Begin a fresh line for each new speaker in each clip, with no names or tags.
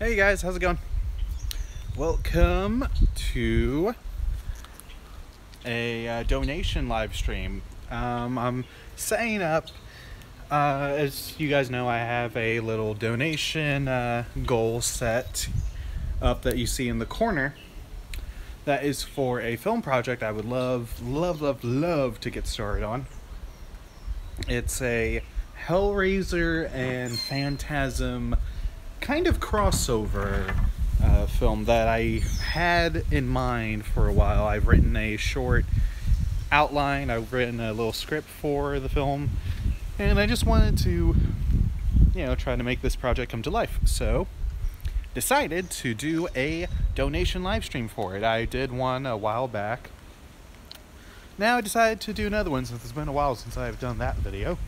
Hey guys, how's it going? Welcome to a donation live stream. I'm setting up, as you guys know, I have a little donation goal set up that you see in the corner. That is for a film project I would love to get started on. It's a Hellraiser and Phantasm kind of crossover film that I had in mind for a while. I've written a short outline, I've written a little script for the film, and I just wanted to, try to make this project come to life. So, decided to do a donation live stream for it. I did one a while back. Now I decided to do another one since it's been a while since I've done that video.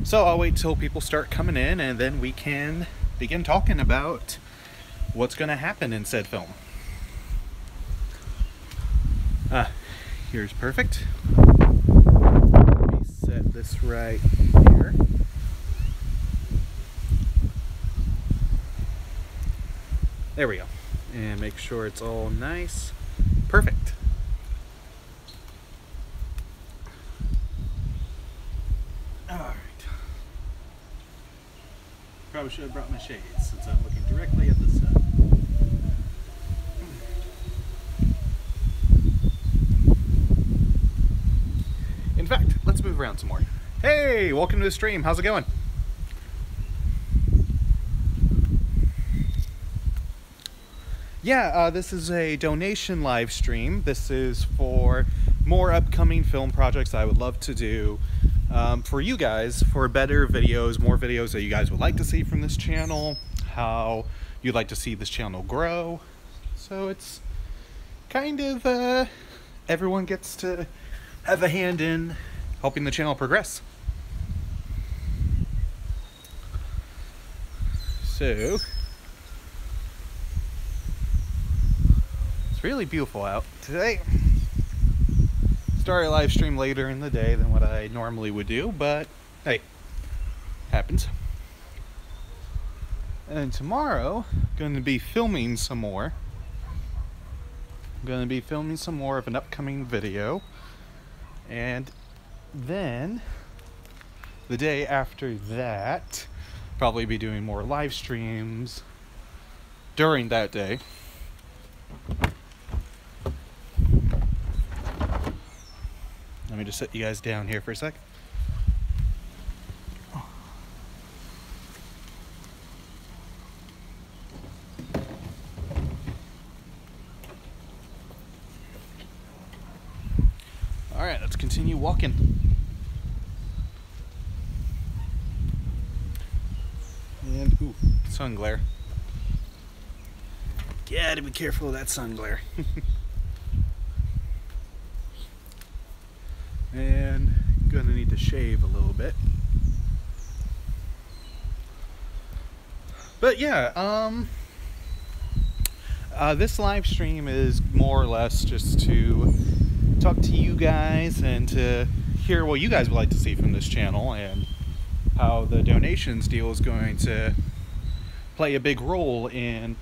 So I'll wait till people start coming in and then we can begin talking about what's going to happen in said film. Here's perfect. Let me set this right here. There we go. And make sure it's all nice. Perfect. Alright. Probably should have brought my shades since I'm looking directly at the sun. In fact, let's move around some more. Hey, welcome to the stream. How's it going? Yeah, this is a donation live stream. This is for more upcoming film projects I would love to do for you guys, for better videos, more videos that you guys would like to see from this channel, how you'd like to see this channel grow. So it's kind of, everyone gets to have a hand in helping the channel progress. So, really beautiful out today. Started a live stream later in the day than what I normally would do, but hey, happens. And tomorrow, going to be filming some more. I'm going to be filming some more of an upcoming video, and then the day after that, probably be doing more live streams during that day. Let me just set you guys down here for a sec. Alright, let's continue walking. And, ooh, sun glare. Gotta be careful of that sun glare. And gonna need to shave a little bit. But yeah, this live stream is more or less just to talk to you guys and to hear what you guys would like to see from this channel and how the donations deal is going to play a big role in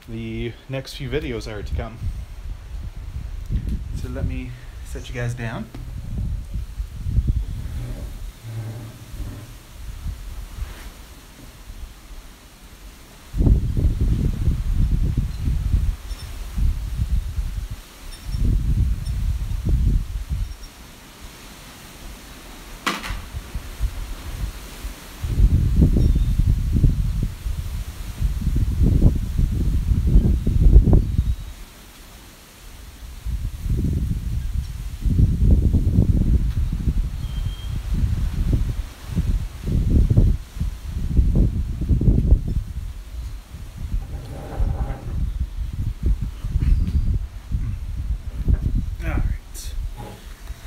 the next few videos that are to come. So let me set you guys down.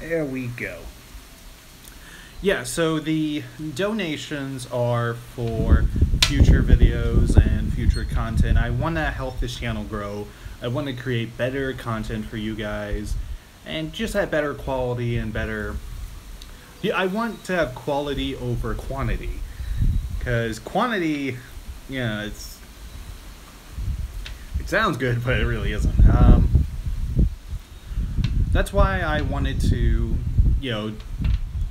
There we go. Yeah, so the donations are for future videos and future content. I want to help this channel grow. I want to create better content for you guys and just have better quality and better... Yeah, I want to have quality over quantity. Because quantity, it's sounds good, but it really isn't. That's why I wanted to, do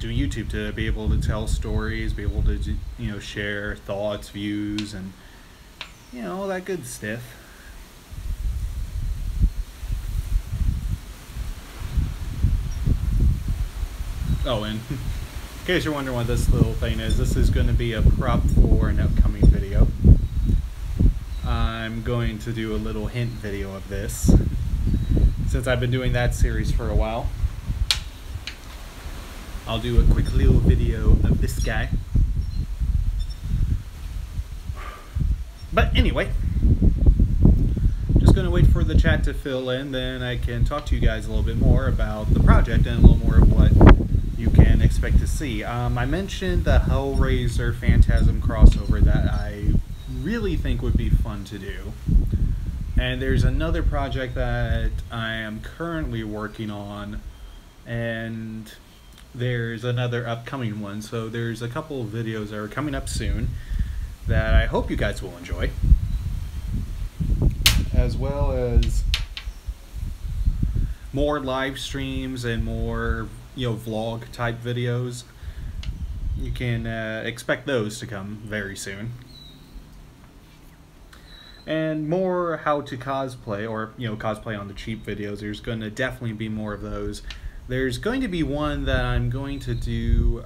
YouTube, to be able to tell stories, be able to, share thoughts, views, and, all that good stuff. Oh, and in case you're wondering what this little thing is, this is going to be a prop for an upcoming video. I'm going to do a little hint video of this, since I've been doing that series for a while. I'll do a quick little video of this guy. But anyway, just going to wait for the chat to fill in, then I can talk to you guys a little bit more about the project and a little more of what you can expect to see. I mentioned the Hellraiser Phantasm crossover that I really think would be fun to do. And there's another project that I am currently working on, and there's another upcoming one. So there's a couple of videos that are coming up soon that I hope you guys will enjoy, as well as more live streams and more vlog type videos. You can expect those to come very soon. And more how to cosplay, or cosplay on the cheap videos. There's going to definitely be more of those. There's going to be one that I'm going to do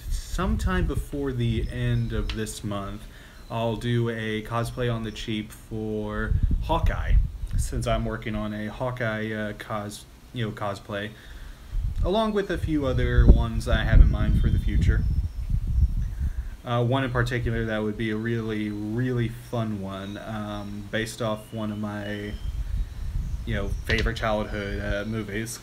sometime before the end of this month. I'll do a cosplay on the cheap for Hawkeye, since I'm working on a Hawkeye cosplay, along with a few other ones I have in mind for the future. One in particular that would be a really, really fun one, based off one of my, favorite childhood movies.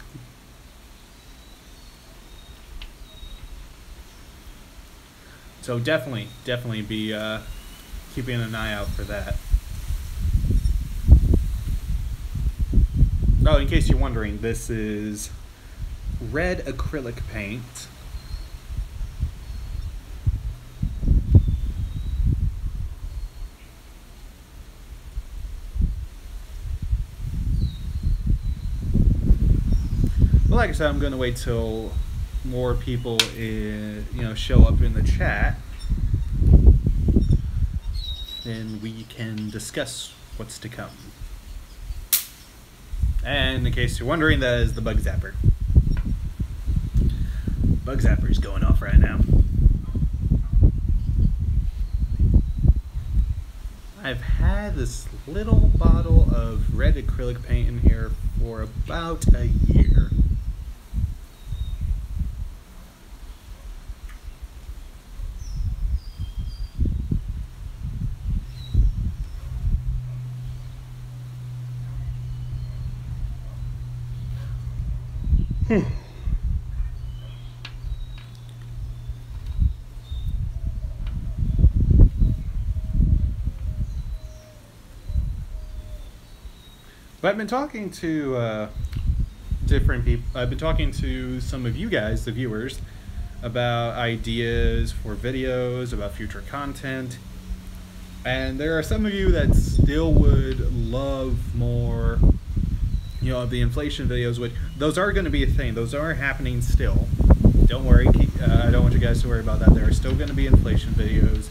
So definitely be keeping an eye out for that. Oh, in case you're wondering, this is red acrylic paint. Well, like I said, I'm going to wait till more people show up in the chat, then we can discuss what's to come. And in case you're wondering, that is the Bug Zapper. Bug Zapper's going off right now. I've had this little bottle of red acrylic paint in here for about a year. But I've been talking to different people. I've been talking to some of you guys, the viewers, about ideas for videos, about future content. And there are some of you that still would love more, of the inflation videos, which those are going to be a thing. Those are happening still. Don't worry. I don't want you guys to worry about that. There are still going to be inflation videos.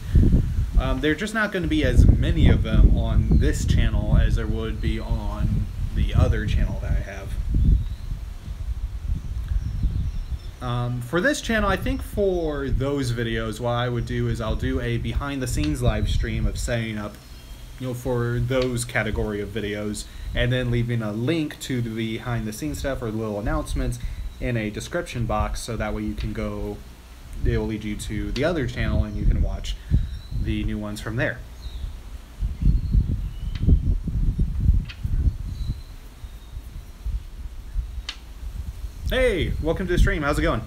They're just not going to be as many of them on this channel as there would be on the other channel that I have. For this channel, I think for those videos, what I would do is I'll do a behind-the-scenes live stream of setting up, for those category of videos, and then leaving a link to the behind-the-scenes stuff or little announcements in a description box, so that way you can go, it will lead you to the other channel and you can watch the new ones from there. Hey, welcome to the stream. How's it going?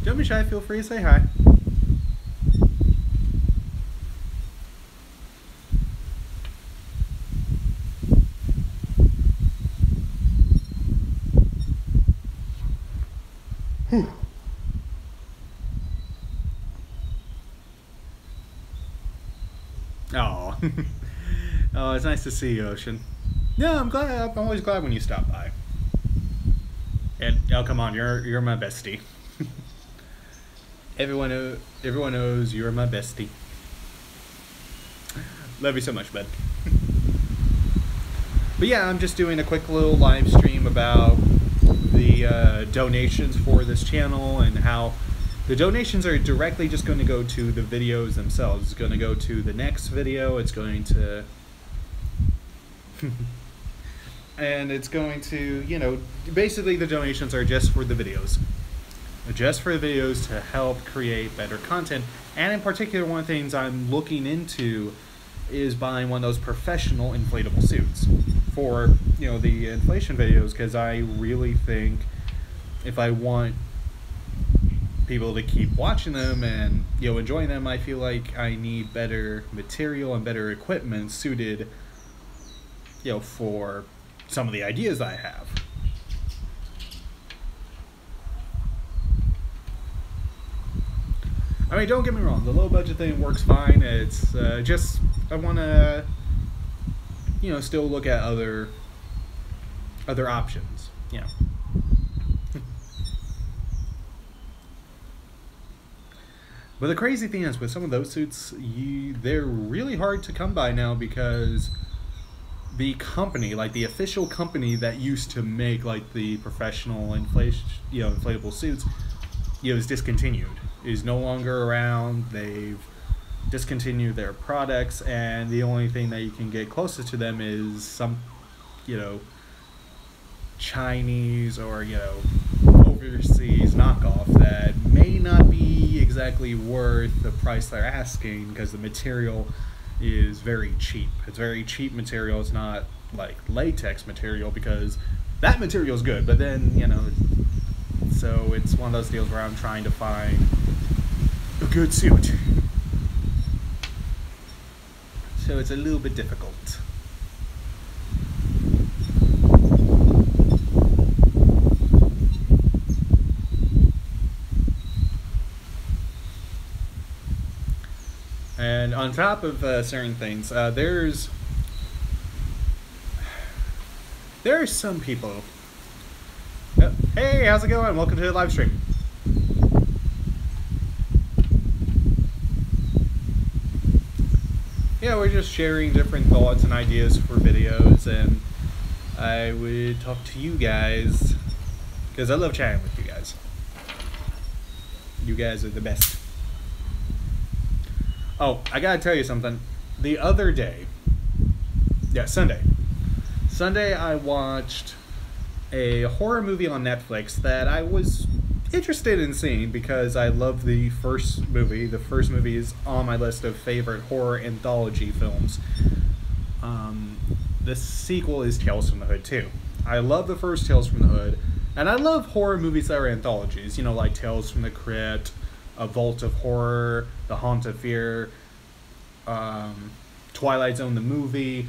Don't be shy, feel free to say hi. long. Oh, it's nice to see you, Ocean. Yeah, I'm glad. I'm always glad when you stop by. And oh, come on, you're my bestie. Everyone knows you're my bestie. Love you so much, bud. But yeah, I'm just doing a quick little live stream about the donations for this channel and how the donations are directly just going to go to the videos themselves. It's going to go to the next video. It's going to... and it's going to, you know, basically the donations are just for the videos. Just for the videos to help create better content. And in particular, one of the things I'm looking into is buying one of those professional inflatable suits for, you know, the inflation videos, because I really think if I want people to keep watching them and, you know, enjoying them, I feel like I need better material and better equipment suited, you know, for some of the ideas I have. I mean, don't get me wrong, the low budget thing works fine. It's just, I want to, you know, still look at other options, you know. But the crazy thing is, with some of those suits, they're really hard to come by now, because the company, like the official company that used to make like the professional inflatable suits, you know, is discontinued. Is no longer around. They've discontinued their products, and the only thing that you can get closest to them is some, you know, Chinese or, you know, overseas knockoff that may not be exactly worth the price they're asking, because the material is very cheap. It's very cheap material. It's not like latex material, because that material is good, but then, you know, so it's one of those deals where I'm trying to find a good suit. So it's a little bit difficult. And on top of certain things, there are some people. Hey, how's it going? Welcome to the live stream. Yeah, we're just sharing different thoughts and ideas for videos, and I would talk to you guys because I love chatting with you guys. You guys are the best. Oh, I gotta tell you something. The other day, yeah, Sunday, I watched a horror movie on Netflix that I was interested in seeing because I love the first movie. The first movie is on my list of favorite horror anthology films. The sequel is Tales from the Hood 2. I love the first Tales from the Hood, and I love horror movies that are anthologies, you know, like Tales from the Crypt, A Vault of Horror, The Haunt of Fear, Twilight Zone the movie.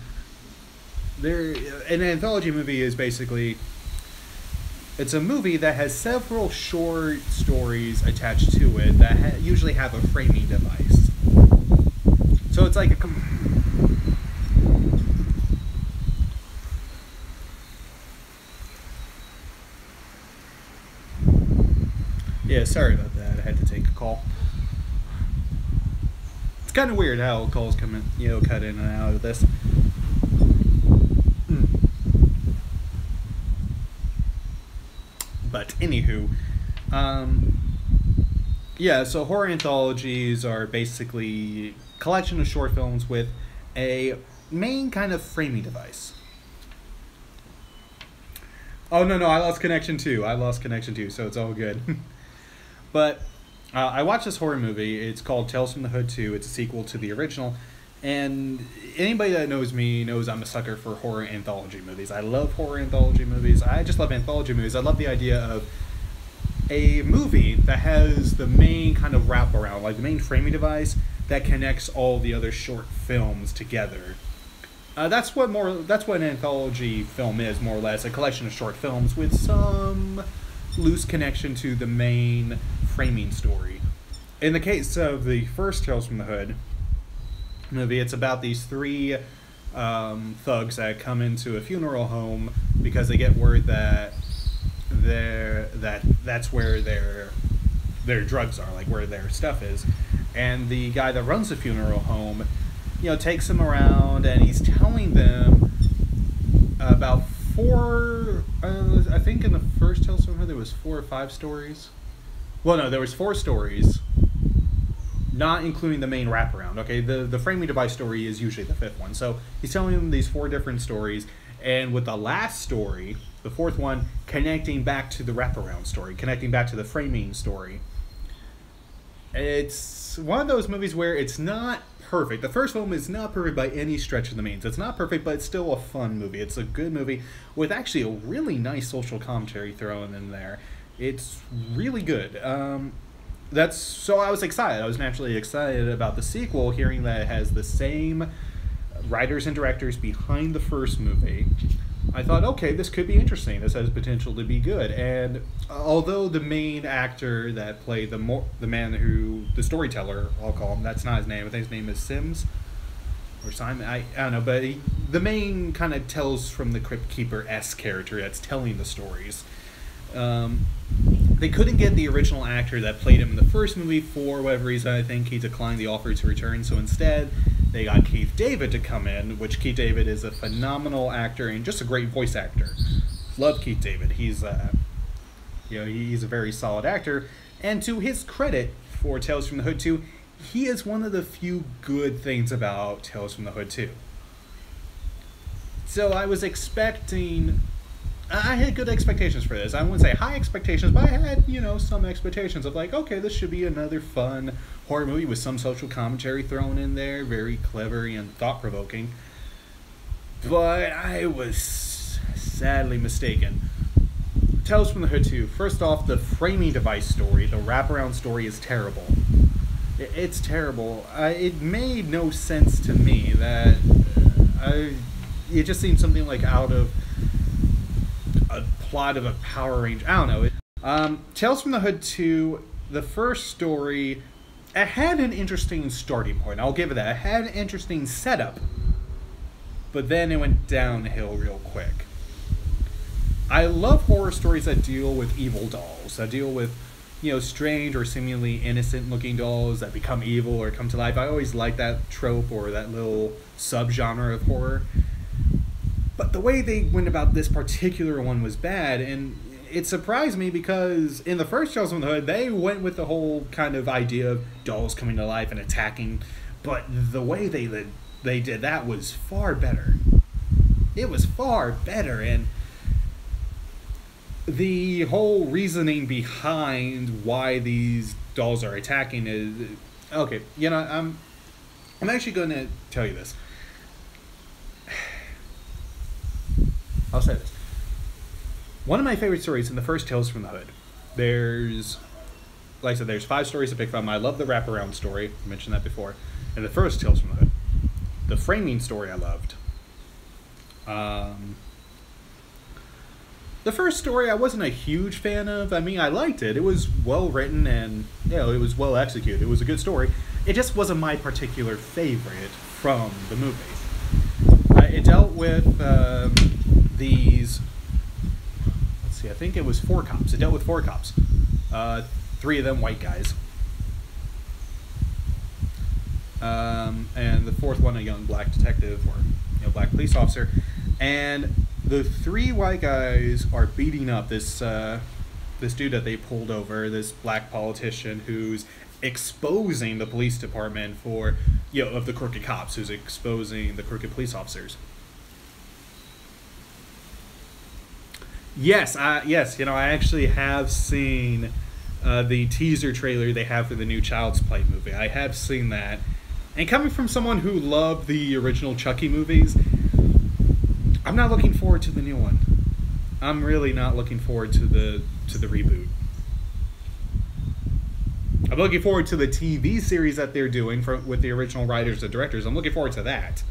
An anthology movie is basically, it's a movie that has several short stories attached to it that usually have a framing device. So it's like a... Yeah, sorry about that. I had to take a call. It's kind of weird how calls come in, you know, cut in and out of this. But anywho, yeah, so horror anthologies are basically a collection of short films with a main kind of framing device. Oh, no, I lost connection too. So it's all good. But I watched this horror movie. It's called Tales from the Hood 2. It's a sequel to the original. And anybody that knows me knows I'm a sucker for horror anthology movies. I love horror anthology movies. I just love anthology movies. I love the idea of a movie that has the main kind of wraparound, like the main framing device that connects all the other short films together. That's what an anthology film is, more or less, a collection of short films with some loose connection to the main framing story. In the case of the first Tales from the Hood, movie. It's about these three thugs that come into a funeral home because they get word that that's where their drugs are, like where their stuff is. And the guy that runs the funeral home, takes them around, and he's telling them about four. I think in the first Tales from the Hood there was 4 or 5 stories. Well, no, there was 4 stories, not including the main wraparound. Okay, the framing device story is usually the 5th one. So he's telling them these 4 different stories, and with the last story, the 4th one, connecting back to the wraparound story, connecting back to the framing story. It's one of those movies where it's not perfect. The first film is not perfect by any stretch of the means. It's not perfect, but it's still a fun movie. It's a good movie with actually a really nice social commentary thrown in there. It's really good. So I was excited. I was naturally excited about the sequel, hearing that it has the same writers and directors behind the first movie. I thought, okay, this could be interesting. This has potential to be good. And although the main actor that played the storyteller, I'll call him, that's not his name. I think his name is Sims or Simon. I don't know, but the main kind of Tales from the Crypt Keeper-esque character that's telling the stories. They couldn't get the original actor that played him in the first movie for whatever reason. I think he declined the offer to return, so instead they got Keith David to come in, which Keith David is a phenomenal actor and just a great voice actor. Love Keith David. He's he's a very solid actor, and to his credit for Tales from the Hood 2, he is one of the few good things about Tales from the Hood 2. So I had good expectations for this. I wouldn't say high expectations, but I had, some expectations of like, okay, this should be another fun horror movie with some social commentary thrown in there, very clever and thought-provoking. But I was sadly mistaken. Tales from the Hood 2. First off, the framing device story, the wraparound story, is terrible. It's terrible. It made no sense to me that it just seemed something like out of a plot of a Power Ranger. I don't know. Tales from the Hood 2, the first story, it had an interesting starting point. I'll give it that. It had an interesting setup, but then it went downhill real quick. I love horror stories that deal with evil dolls, that deal with, strange or seemingly innocent-looking dolls that become evil or come to life. I always like that trope or that little subgenre of horror. But the way they went about this particular one was bad, and it surprised me because in the first Tales from the Hood, they went with the whole kind of idea of dolls coming to life and attacking, but the way they did that was far better. It was far better, and the whole reasoning behind why these dolls are attacking is... Okay, I'm actually going to tell you this. I'll say this. One of my favorite stories in the first Tales from the Hood, there's 5 stories to pick from. I love the wraparound story. I mentioned that before. And the first Tales from the Hood. The framing story I loved. The first story I wasn't a huge fan of. I mean, I liked it. It was well written and, it was well executed. It was a good story. It just wasn't my particular favorite from the movie. It dealt with these... Let's see, I think it was 4 cops. It dealt with 4 cops. 3 of them white guys. And the 4th one a young black detective or black police officer. And the 3 white guys are beating up this dude that they pulled over, this black politician who's exposing the police department for, of the crooked cops, who's exposing the crooked police officers. Yes, I actually have seen the teaser trailer they have for the new Child's Play movie. I have seen that. And coming from someone who loved the original Chucky movies, I'm not looking forward to the new one. I'm really not looking forward to the reboot. I'm looking forward to the TV series that they're doing with the original writers and directors. I'm looking forward to that.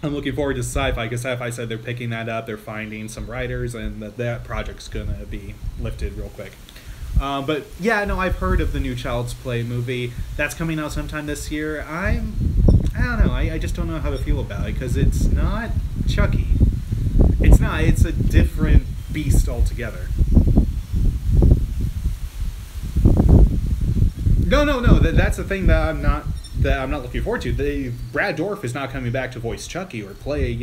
I'm looking forward to Sci-Fi, because Sci-Fi said they're picking that up, they're finding some writers, and that project's going to be lifted real quick. But yeah, no, I've heard of the new Child's Play movie that's coming out sometime this year. I don't know. I just don't know how to feel about it because it's not Chucky. It's not. It's a different beast altogether. No. That's the thing that I'm not looking forward to. Brad Dourif is not coming back to voice Chucky or play,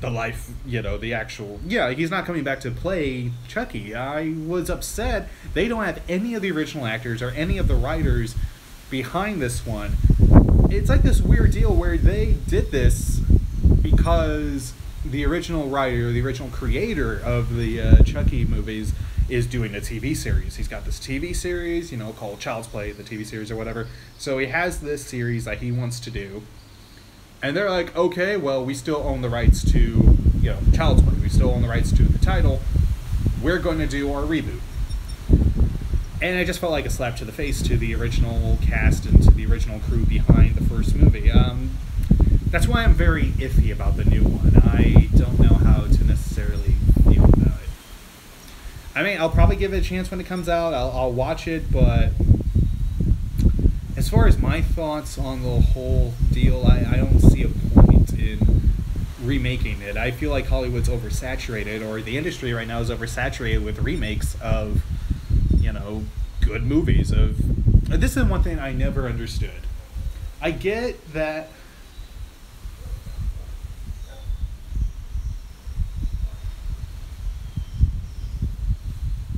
the life, the actual. Yeah, he's not coming back to play Chucky. I was upset. They don't have any of the original actors or any of the writers behind this one. It's like this weird deal where they did this because the original writer, the original creator of the Chucky movies is doing a TV series. He's got this TV series, called Child's Play, the TV series or whatever. So he has this series that he wants to do. And they're like, okay, well, we still own the rights to, Child's Play. We still own the rights to the title. We're going to do our reboot. And it just felt like a slap to the face to the original cast and to the original crew behind the first movie. That's why I'm very iffy about the new one. I don't know how to necessarily feel about it. I mean, I'll probably give it a chance when it comes out. I'll watch it, but as far as my thoughts on the whole deal, I don't see a point in remaking it. I feel like Hollywood's oversaturated, or the industry right now is oversaturated with remakes of, good movies. This is one thing I never understood. I get that.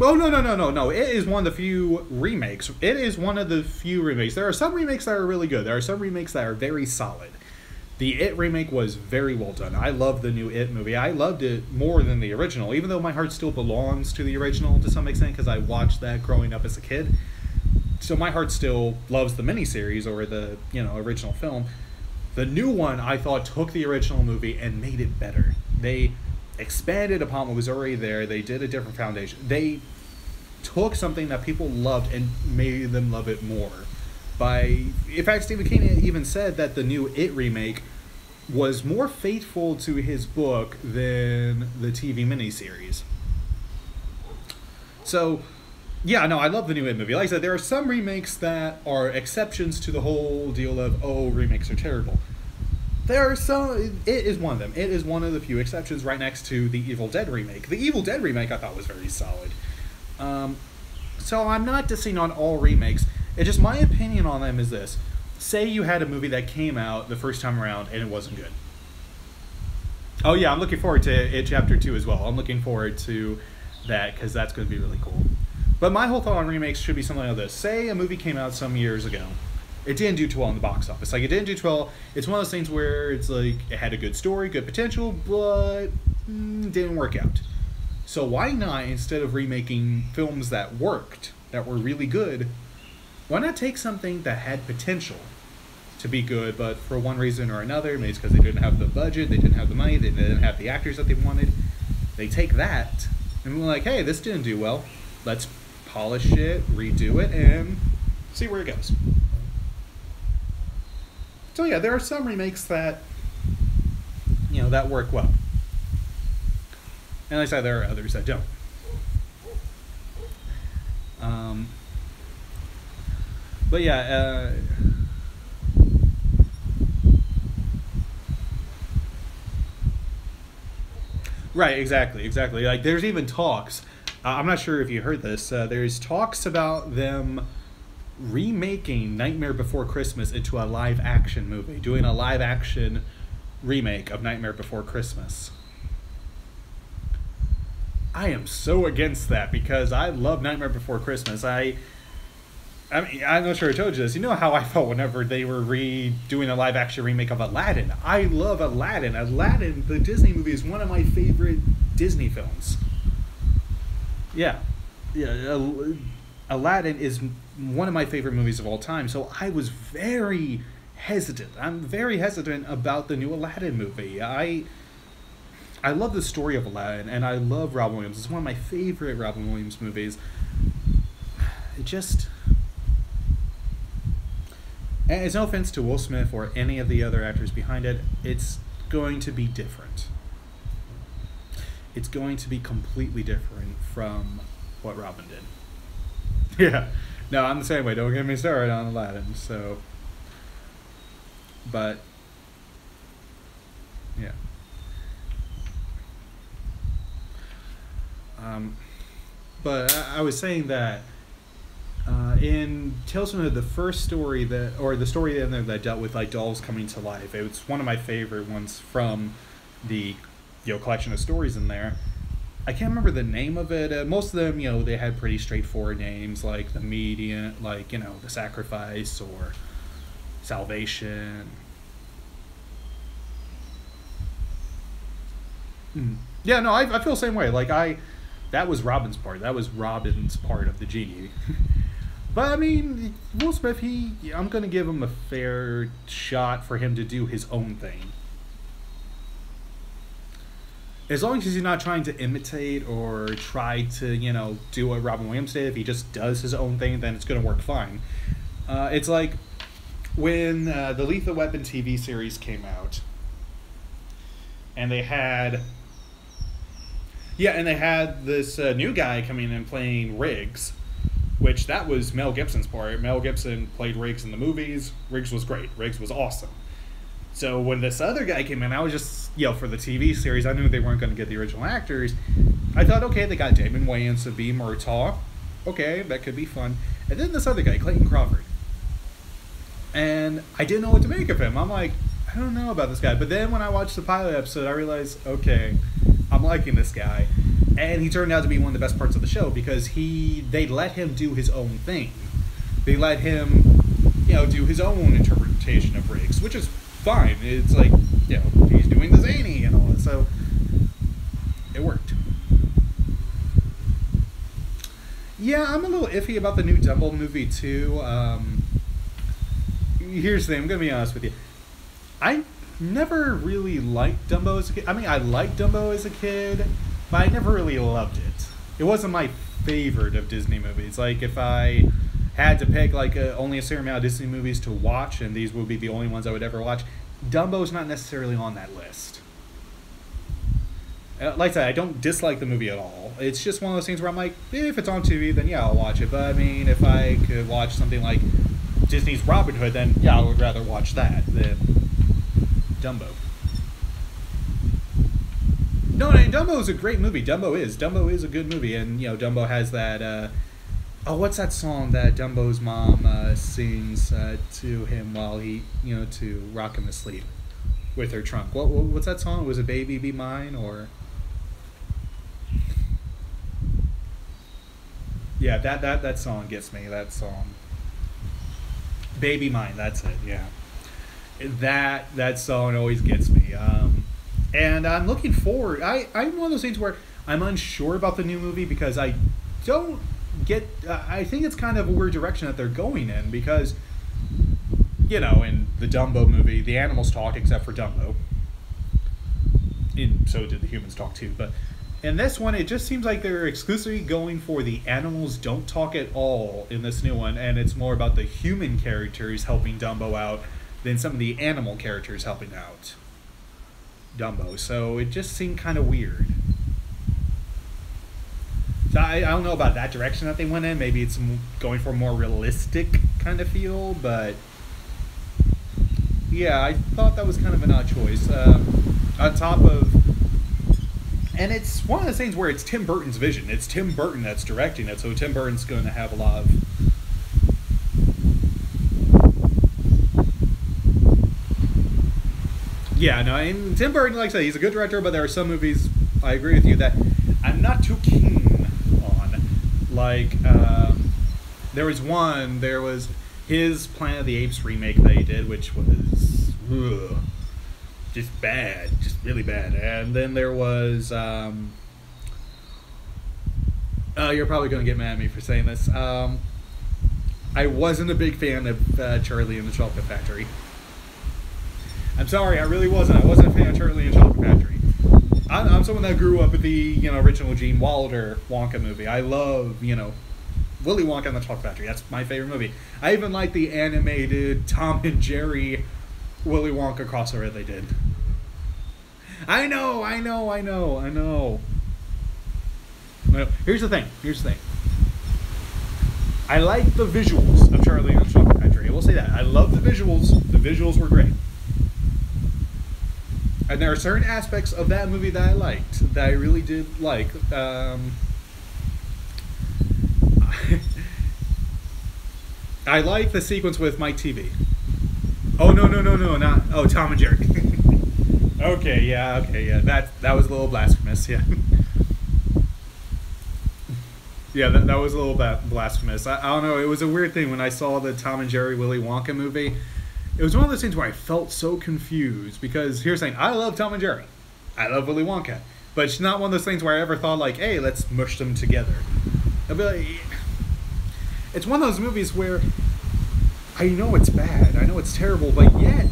Oh, no. It is one of the few remakes. It is one of the few remakes. There are some remakes that are really good. There are some remakes that are very solid. The It remake was very well done. I love the new It movie. I loved it more than the original, even though my heart still belongs to the original to some extent because I watched that growing up as a kid. So my heart still loves the miniseries or the, original film. The new one, I thought, took the original movie and made it better. They expanded upon what was already there. They did a different foundation. They took something that people loved and made them love it more. In fact, Stephen King even said that the new It remake was more faithful to his book than the TV miniseries. So, yeah, no, I love the new It movie. Like I said, there are some remakes that are exceptions to the whole deal of, remakes are terrible. There are some. It is one of them. It is one of the few exceptions, right next to the Evil Dead remake. The Evil Dead remake I thought was very solid. So I'm not dissing on all remakes. It's just my opinion on them is this. Say you had a movie that came out the first time around and it wasn't good. Oh yeah, I'm looking forward to It Chapter 2 as well. I'm looking forward to that because that's going to be really cool. But my whole thought on remakes should be something like this. Say a movie came out some years ago. It didn't do too well in the box office. Like, it didn't do too well. It's one of those things where it's like, it had a good story, good potential, but didn't work out. So why not, instead of remaking films that worked, that were really good, why not take something that had potential to be good, but for one reason or another, maybe it's because they didn't have the budget, they didn't have the money, they didn't have the actors that they wanted, they take that, and we're like, hey, this didn't do well. Let's polish it, redo it, and see where it goes. So yeah, there are some remakes that, that work well. And like I said, there are others that don't. But yeah, right, exactly. Like, there's even talks. I'm not sure if you heard this. There's talks about them remaking Nightmare Before Christmas into a live-action movie, doing a live-action remake of Nightmare Before Christmas. I am so against that because I love Nightmare Before Christmas. I mean, I'm not sure I told you this. You know how I felt whenever they were redoing a live-action remake of Aladdin. I love Aladdin. Aladdin, the Disney movie, is one of my favorite Disney films. Yeah. Aladdin is one of my favorite movies of all time, so I was very hesitant. I'm very hesitant about the new Aladdin movie. I love the story of Aladdin, and I love Robin Williams. It's one of my favorite Robin Williams movies. It just... And it's no offense to Will Smith or any of the other actors behind it. It's going to be different. It's going to be completely different from what Robin did. Yeah. No, I'm the same way. Don't get me started on Aladdin. So, but yeah. Um, but I was saying that in Tales from the first story that, or the story in there that dealt with like dolls coming to life, it was one of my favorite ones from the collection of stories in there. I can't remember the name of it. Most of them, they had pretty straightforward names like the median, like the sacrifice or salvation. Mm. Yeah, no, I feel the same way. Like that was Robin's part. That was Robin's part of the genie. But I mean, Will Smith, I'm gonna give him a fair shot for him to do his own thing. As long as he's not trying to imitate or try to, do what Robin Williams did. If he just does his own thing, then it's gonna work fine. It's like when the Lethal Weapon TV series came out, and they had. Yeah, and they had this new guy coming in playing Riggs, which that was Mel Gibson's part. Mel Gibson played Riggs in the movies. Riggs was great. Riggs was awesome. So when this other guy came in, I was just, for the TV series, I knew they weren't going to get the original actors. I thought, okay, they got Damon Wayans to be Murtaugh. Okay, that could be fun. And then this other guy, Clayton Crawford. And I didn't know what to make of him. I'm like, I don't know about this guy. But then when I watched the pilot episode, I realized, okay, I'm liking this guy. And he turned out to be one of the best parts of the show because they let him do his own thing. They let him, do his own interpretation of Riggs, which is fine. It's like, he's doing the zany and all that. So it worked. Yeah, I'm a little iffy about the new Dumbo movie too. Here's the thing, I'm going to be honest with you. I never really liked Dumbo as a kid. I mean, I liked Dumbo as a kid, but I never really loved it. It wasn't my favorite of Disney movies. Like, if I had to pick, like, only a certain amount of Disney movies to watch, and these would be the only ones I would ever watch, Dumbo's not necessarily on that list. Like I said, I don't dislike the movie at all. It's just one of those things where I'm like, if it's on TV, then yeah, I'll watch it. But, I mean, if I could watch something like Disney's Robin Hood, then yeah, I would rather watch that than Dumbo. No, Dumbo is a great movie. Dumbo is a good movie, and Dumbo has that. What's that song that Dumbo's mom sings to him while he, to rock him to sleep with her trunk? What's that song? Was it "Baby Be Mine" or? Yeah, that song gets me. That song, "Baby Mine." That's it. Yeah. That song always gets me. And I'm looking forward. I'm one of those things where I'm unsure about the new movie because I don't get. I think it's kind of a weird direction that they're going in because, in the Dumbo movie, the animals talk except for Dumbo. And so did the humans talk too. But in this one, it just seems like they're exclusively going for the animals don't talk at all in this new one, and it's more about the human characters helping Dumbo out than some of the animal characters helping out Dumbo. So it just seemed kind of weird. So I don't know about that direction that they went in. Maybe it's going for a more realistic kind of feel, but yeah, I thought that was kind of an odd choice. On top of, and it's one of those things where it's Tim Burton's vision. It's Tim Burton that's directing it, so Tim Burton's going to have a lot of yeah, no, and Tim Burton, like I said, he's a good director, but there are some movies, I agree with you, that I'm not too keen on. Like, there was his Planet of the Apes remake that he did, which was just bad, just really bad. And then there was, you're probably going to get mad at me for saying this. I wasn't a big fan of Charlie and the Chocolate Factory. I'm sorry, I really wasn't. I wasn't a fan of Charlie and the Chocolate Factory. I'm someone that grew up with the original Gene Wilder Wonka movie. I love Willy Wonka and the Chocolate Factory. That's my favorite movie. I even like the animated Tom and Jerry Willy Wonka crossover they did. I know. Well, here's the thing. I like the visuals of Charlie and the Chocolate Factory. I will say that. I love the visuals. The visuals were great. And there are certain aspects of that movie that I liked, that I really did like. I like the sequence with Mike TV. Oh, no, not... Oh, Tom and Jerry. Okay, yeah. That was a little blasphemous, yeah. Yeah, that was a little blasphemous. I don't know, it was a weird thing when I saw the Tom and Jerry Willy Wonka movie. It was one of those things where I felt so confused, because here's the thing, I love Tom and Jerry. I love Willy Wonka. But it's not one of those things where I ever thought, like, hey, let's mush them together. I'd be like... It's one of those movies where I know it's bad, I know it's terrible, but yet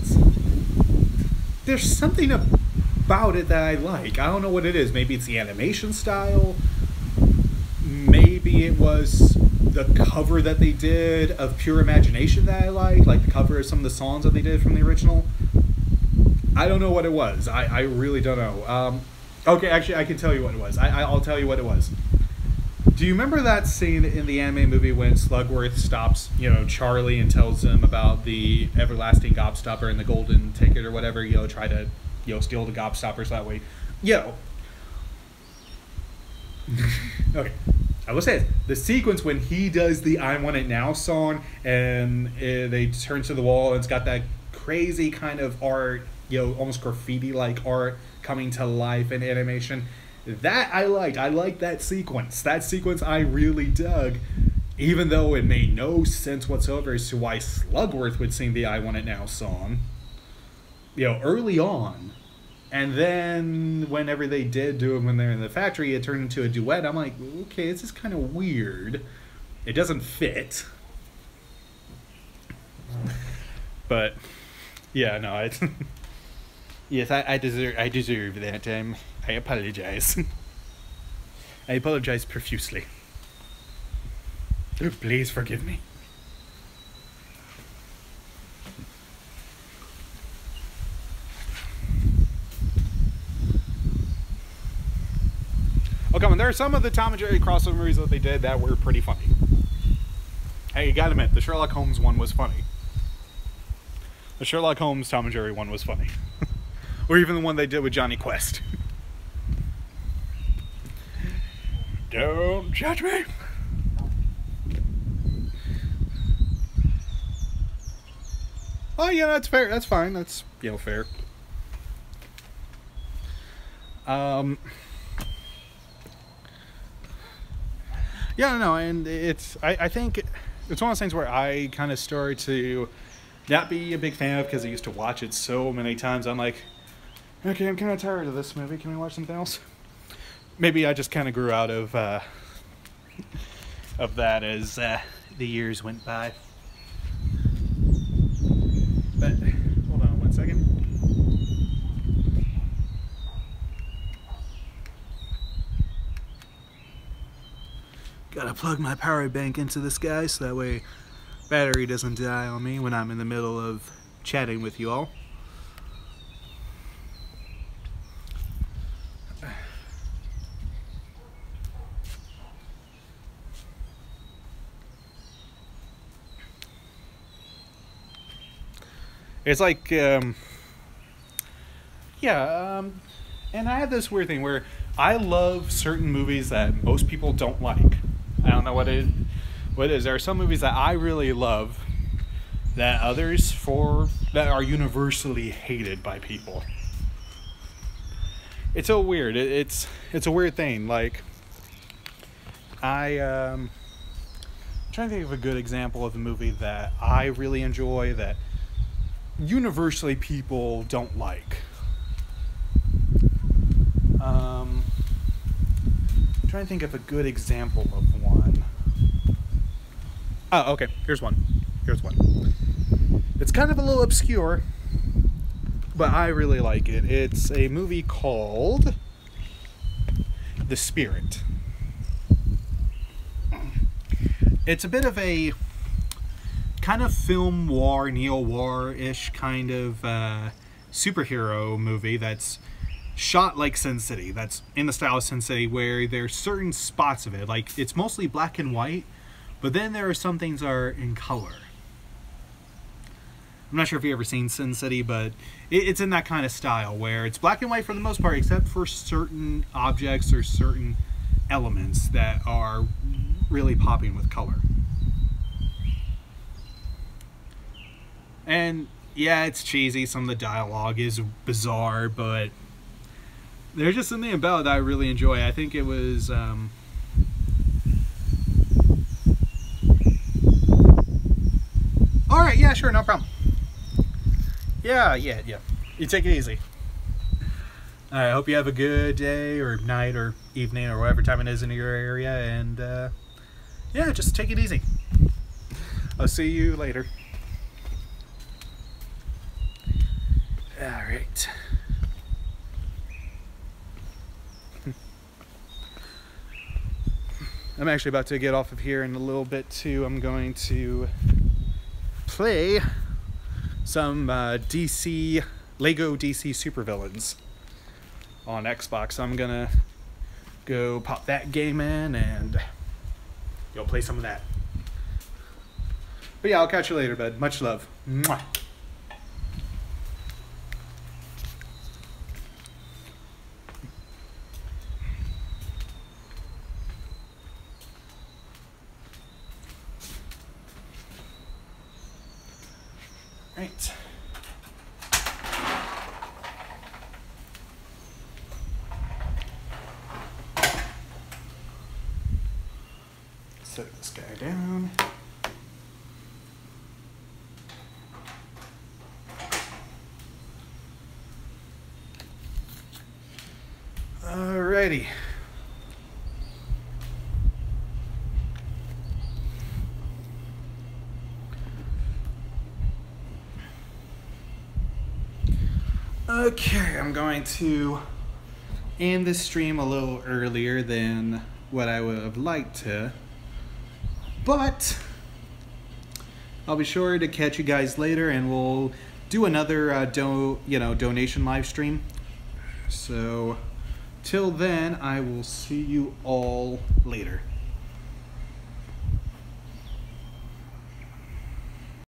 there's something about it that I like. I don't know what it is. Maybe it's the animation style. Maybe it was the cover that they did of Pure Imagination that I like the cover of some of the songs that they did from the original. I don't know what it was. I really don't know. Okay, actually, I can tell you what it was. I'll tell you what it was. Do you remember that scene in the anime movie when Slugworth stops, Charlie and tells him about the everlasting gobstopper and the golden ticket or whatever, try to, steal the gobstopper so that way, Okay, I will say this. The sequence when he does the I Want It Now song and they turn to the wall and it's got that crazy kind of art, almost graffiti-like art coming to life in animation. That I liked. I liked that sequence. That sequence I really dug, even though it made no sense whatsoever as to why Slugworth would sing the I Want It Now song, early on. And then whenever they did do it when they're in the factory, it turned into a duet. I'm like, okay, this is kind of weird. It doesn't fit. But, yeah, no, yes, I deserve that. I apologize. I apologize profusely. Oh, please forgive me. Oh, come on. There are some of the Tom and Jerry crossover movies that they did that were pretty funny. Hey, you gotta admit, the Sherlock Holmes one was funny. The Sherlock Holmes Tom and Jerry one was funny. Or even the one they did with Johnny Quest. Don't judge me. Oh, yeah, that's fair. That's fine. That's, fair. Yeah, no, and I think it's one of those things where I kind of started to not be a big fan of because I used to watch it so many times. I'm like, okay, I'm kind of tired of this movie. Can we watch something else? Maybe I just kind of grew out of that as the years went by. But hold on one second. Gotta plug my power bank into this guy so that way battery doesn't die on me when I'm in the middle of chatting with you all. It's like, and I have this weird thing where I love certain movies that most people don't like. I don't know what it is. There are some movies that I really love that others that are universally hated by people. It's so weird. It's a weird thing. Like, I'm trying to think of a good example of a movie that I really enjoy that universally people don't like. I'm trying to think of a good example of one. Oh, okay. Here's one. It's kind of a little obscure, but I really like it. It's a movie called The Spirit. It's a bit of a kind of film noir, neo-noir-ish kind of superhero movie that's shot like Sin City. That's in the style of Sin City, where there's certain spots of it, like it's mostly black and white, But then there are some things that are in color. I'm not sure if you've ever seen Sin City, but it's in that kind of style where it's black and white for the most part, except for certain objects or certain elements that are really popping with color. And yeah, it's cheesy. Some of the dialogue is bizarre, but there's just something about it that I really enjoy. I think it was... Alright, yeah, sure, no problem. Yeah. You take it easy. I hope you have a good day or night or evening or whatever time it is in your area. And yeah, just take it easy. I'll see you later. Alright. I'm actually about to get off of here in a little bit too. I'm going to play some Lego DC Supervillains on Xbox. I'm gonna go pop that game in and go play some of that. But yeah, I'll catch you later, bud. Much love. Mwah. Right. Set this guy down. Alrighty. Okay, I'm going to end this stream a little earlier than what I would have liked to, but I'll be sure to catch you guys later, and we'll do another donation live stream. So till then, I will see you all later.